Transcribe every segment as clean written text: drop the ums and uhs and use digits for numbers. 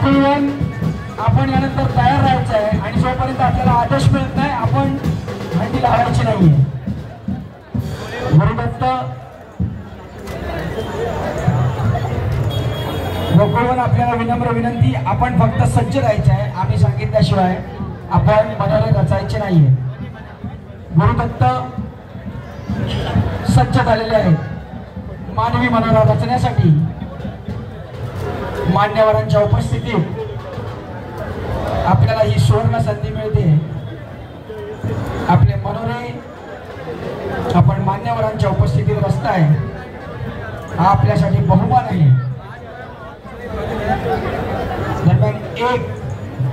गोकुळवन आपण यानंतर तयार राहायचं आहे आणि जोपर्यंत आपल्याला आदेश मिळत नाही आपण हंडी लावायची नाहीये। गुरुदत्त गोकुळवन आपल्याला विनम्र विनंती, आपण फक्त सज्ज राहायचं आहे, आम्ही सांगितल्याशिवाय आपण मनोरे रचायचे नाहीये। गुरुदत्त सज्ज झालेले आहेत मानवी मनोरा रचण्यासाठी। मान्यवरांच्या उपस्थितीत आपल्याला ही सुवर्ण संधी मिळते। आपले मनोरे आपण मान्यवरांच्या उपस्थितीत रचताय, हा आपल्यासाठी बहुमान आहे। दरम्यान 1,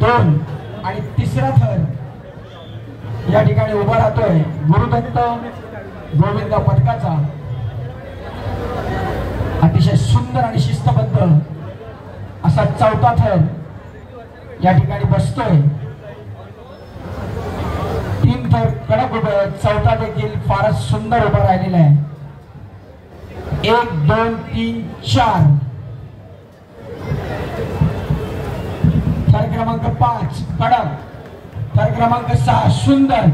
2 आणि तिसरा थर या ठिकाणी उभा राहतोय गुरुदत्त गोविंद पथकाचा। अतिशय सुंदर आणि शिस्तबद्ध असा चौथा थर या ठिकाणी बसतोय। 3 थर कडक उभे आहेत, चौथा देखील फारच सुंदर उभा राहिलेला आहे। 1, 2, 3, 4 थर क्रमांक 5 कडक, थर क्रमांक 6 सुंदर,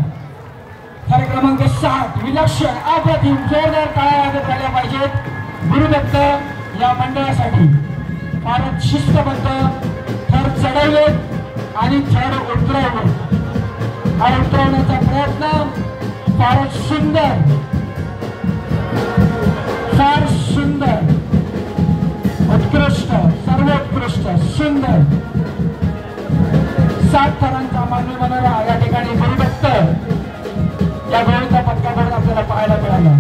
थर क्रमांक 7 विलक्षण, अप्रतिम, जोरदार टाळ्या वाजत झाल्या पाहिजेत गुरुदत्त या मंडळासाठी। फारच शिस्तबद्ध थर चढवलेत आणि थर उतरवलेत। हा उतरवण्याचा प्रयत्न फारच सुंदर, फार सुंदर, उत्कृष्ट, सर्वोत्कृष्ट, सुंदर 7 थरांचा मानवी मनोरा या ठिकाणी गुरुदत्त या गोविंद पथकाकडून आपल्याला पाहायला मिळाला।